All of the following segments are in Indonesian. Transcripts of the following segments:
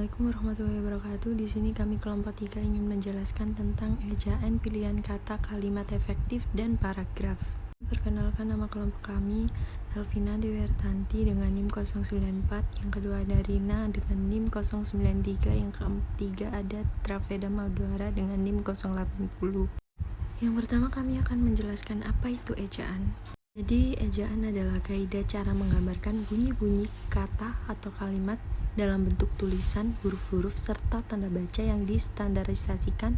Assalamualaikum warahmatullahi wabarakatuh. Di sini kami kelompok 3 ingin menjelaskan tentang ejaan, pilihan kata, kalimat efektif, dan paragraf. Perkenalkan, nama kelompok kami Elvina Dewertanti dengan NIM 094, yang kedua ada Rina dengan NIM 093, yang ketiga ada Trafeda Maudora dengan NIM 080. Yang pertama kami akan menjelaskan apa itu ejaan. Jadi, ejaan adalah kaidah cara menggambarkan bunyi-bunyi kata atau kalimat dalam bentuk tulisan, huruf-huruf, serta tanda baca yang distandarisasikan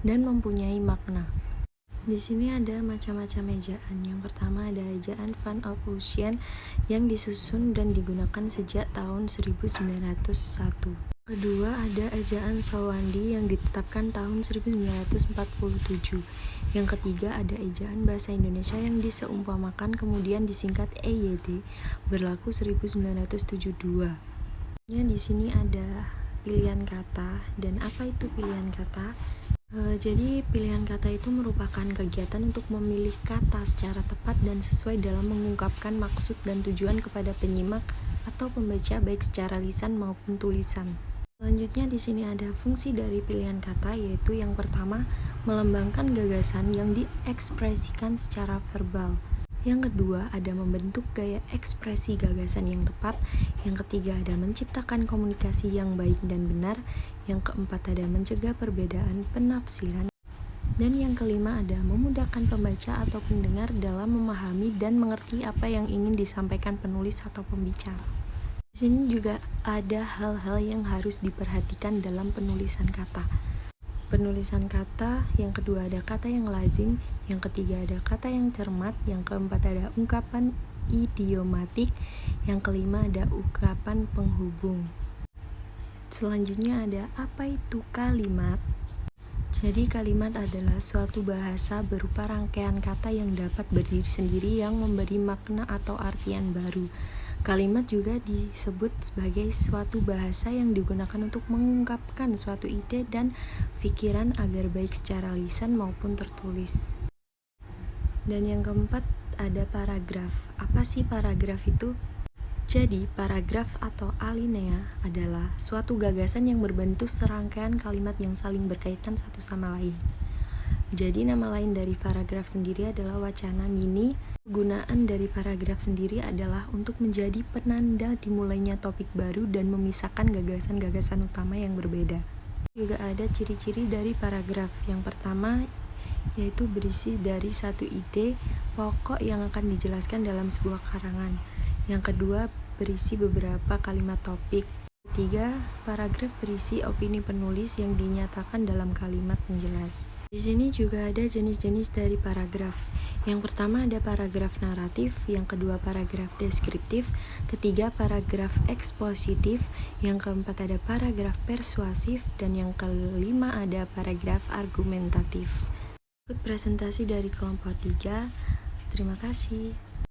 dan mempunyai makna. Di sini ada macam-macam ejaan. Yang pertama ada ejaan Van Ophusian yang disusun dan digunakan sejak tahun 1901. Kedua ada ejaan Shawandi yang ditetapkan tahun 1947. Yang ketiga ada ejaan bahasa Indonesia yang diseumpamakan kemudian disingkat EYD berlaku 1972. Di sini ada pilihan kata. Dan apa itu pilihan kata? Jadi pilihan kata itu merupakan kegiatan untuk memilih kata secara tepat dan sesuai dalam mengungkapkan maksud dan tujuan kepada penyimak atau pembaca baik secara lisan maupun tulisan. Selanjutnya di sini ada fungsi dari pilihan kata, yaitu yang pertama melambangkan gagasan yang diekspresikan secara verbal. Yang kedua ada membentuk gaya ekspresi gagasan yang tepat. Yang ketiga ada menciptakan komunikasi yang baik dan benar. Yang keempat ada mencegah perbedaan penafsiran. Dan yang kelima ada memudahkan pembaca atau pendengar dalam memahami dan mengerti apa yang ingin disampaikan penulis atau pembicara. Di sini juga ada hal-hal yang harus diperhatikan dalam penulisan kata. Penulisan kata, yang kedua ada kata yang lazim, yang ketiga ada kata yang cermat, yang keempat ada ungkapan idiomatik, yang kelima ada ungkapan penghubung. Selanjutnya ada apa itu kalimat? Jadi kalimat adalah suatu bahasa berupa rangkaian kata yang dapat berdiri sendiri yang memberi makna atau artian baru. Kalimat juga disebut sebagai suatu bahasa yang digunakan untuk mengungkapkan suatu ide dan pikiran agar baik secara lisan maupun tertulis. Dan yang keempat ada paragraf. Apa sih paragraf itu? Jadi, paragraf atau alinea adalah suatu gagasan yang berbentuk serangkaian kalimat yang saling berkaitan satu sama lain. Jadi, nama lain dari paragraf sendiri adalah wacana mini. Gunaan dari paragraf sendiri adalah untuk menjadi penanda dimulainya topik baru dan memisahkan gagasan-gagasan utama yang berbeda. Juga ada ciri-ciri dari paragraf. Yang pertama yaitu berisi dari satu ide pokok yang akan dijelaskan dalam sebuah karangan. Yang kedua berisi beberapa kalimat topik. Ketiga, paragraf berisi opini penulis yang dinyatakan dalam kalimat penjelas. Di sini juga ada jenis-jenis dari paragraf. Yang pertama ada paragraf naratif, yang kedua paragraf deskriptif, ketiga paragraf ekspositif, yang keempat ada paragraf persuasif, dan yang kelima ada paragraf argumentatif. Ikut presentasi dari kelompok 3. Terima kasih.